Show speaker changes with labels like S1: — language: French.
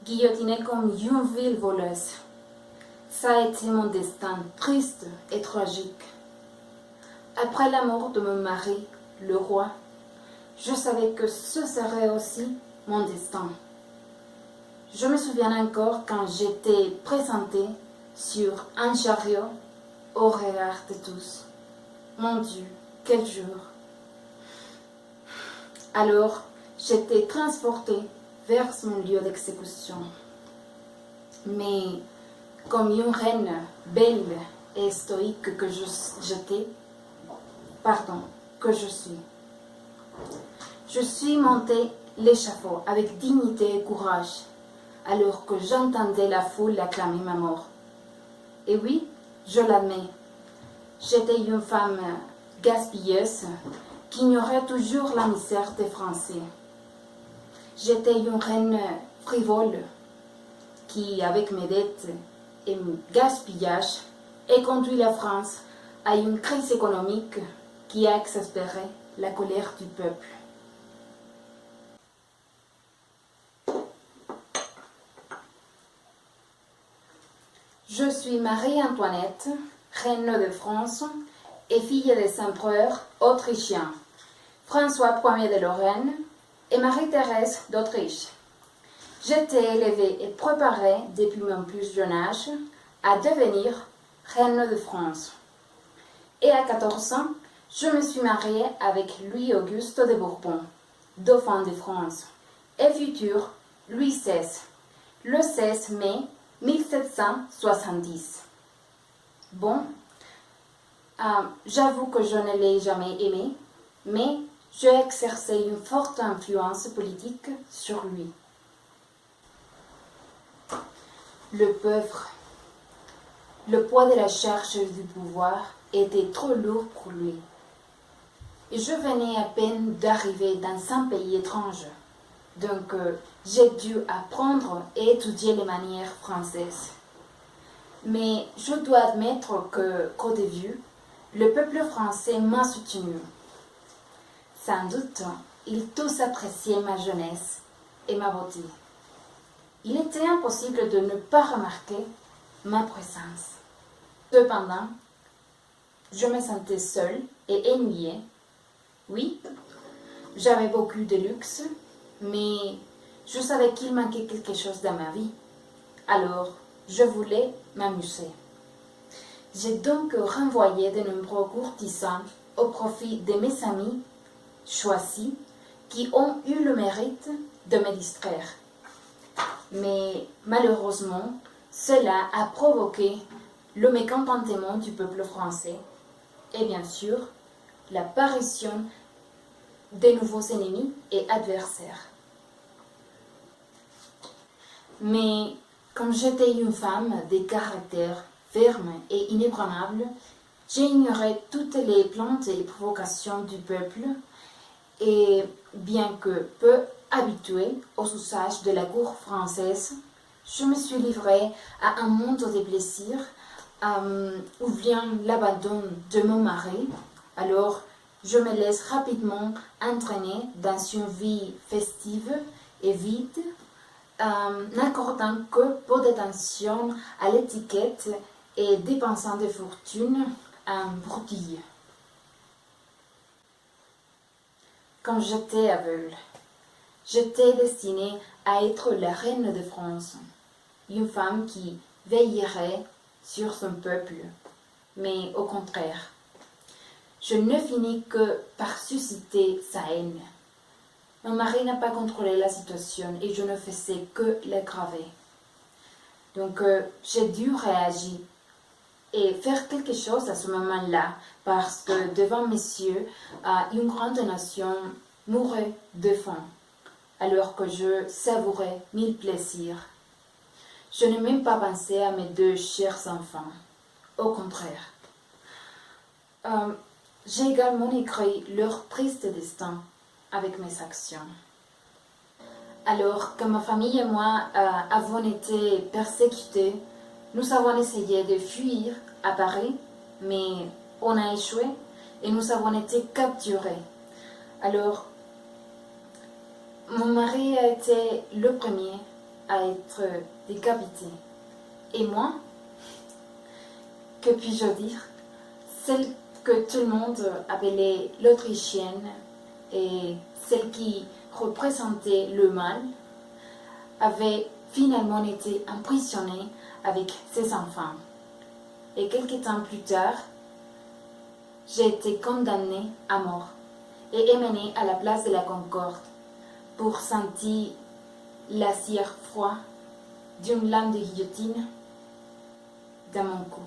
S1: guillotinée comme une ville voleuse. Ça a été mon destin triste et tragique. Après la mort de mon mari, le roi, je savais que ce serait aussi mon destin. Je me souviens encore quand j'étais présentée sur un chariot au regard de tous. Mon Dieu, quel jour! Alors, j'étais transportée vers mon lieu d'exécution. Mais comme une reine belle et stoïque que je suis montée l'échafaud avec dignité et courage, alors que j'entendais la foule acclamer ma mort. Et oui, je l'admets, j'étais une femme gaspilleuse qui ignorait toujours la misère des Français. J'étais une reine frivole qui, avec mes dettes et mon gaspillage, a conduit la France à une crise économique qui a exaspéré la colère du peuple. Je suis Marie-Antoinette, reine de France et fille des empereurs autrichiens, François Ier de Lorraine et Marie-Thérèse d'Autriche. J'étais élevée et préparée depuis mon plus jeune âge à devenir reine de France. Et à 14 ans, je me suis mariée avec Louis-Auguste de Bourbon, dauphin de France, et futur Louis XVI, le 16 mai 1770. Bon, j'avoue que je ne l'ai jamais aimé, mais j'ai exercé une forte influence politique sur lui. Le pauvre, le poids de la charge du pouvoir était trop lourd pour lui. Et je venais à peine d'arriver dans un pays étranger. Donc, j'ai dû apprendre et étudier les manières françaises. Mais je dois admettre qu'au début, le peuple français m'a soutenu. Sans doute, ils tous appréciaient ma jeunesse et ma beauté. Il était impossible de ne pas remarquer ma présence. Cependant, je me sentais seule et ennuyée. Oui, j'avais beaucoup de luxe, mais je savais qu'il manquait quelque chose dans ma vie. Alors, je voulais m'amuser. J'ai donc renvoyé de nombreux courtisans au profit de mes amis choisis qui ont eu le mérite de me distraire. Mais malheureusement, cela a provoqué le mécontentement du peuple français et bien sûr l'apparition de nouveaux ennemis et adversaires. Mais comme j'étais une femme de caractère ferme et inébranlable, j'ai ignoré toutes les plaintes et provocations du peuple et bien que peu habituée aux usages de la cour française, je me suis livrée à un monde de plaisirs où vient l'abandon de mon mari. Alors, je me laisse rapidement entraîner dans une vie festive et vide, n'accordant que peu d'attention à l'étiquette et dépensant des fortunes en broutilles. Quand j'étais aveugle, j'étais destinée à être la reine de France, une femme qui veillerait sur son peuple. Mais au contraire, je ne finis que par susciter sa haine. Mon mari n'a pas contrôlé la situation et je ne faisais que l'aggraver. Donc j'ai dû réagir et faire quelque chose à ce moment-là parce que devant mes yeux, une grande nation mourait de faim alors que je savourais mille plaisirs. Je n'ai même pas pensé à mes deux chers enfants. Au contraire. J'ai également écrit leur triste destin avec mes actions. Alors que ma famille et moi avons été persécutés, nous avons essayé de fuir à Paris, mais on a échoué et nous avons été capturés. Alors, mon mari a été le premier à être décapitée. Et moi, que puis-je dire? Celle que tout le monde appelait l'Autrichienne et celle qui représentait le mal avait finalement été emprisonnée avec ses enfants. Et quelques temps plus tard, j'ai été condamnée à mort et emmenée à la place de la Concorde pour sentir la cire froide d'une lame de guillotine dans mon cou.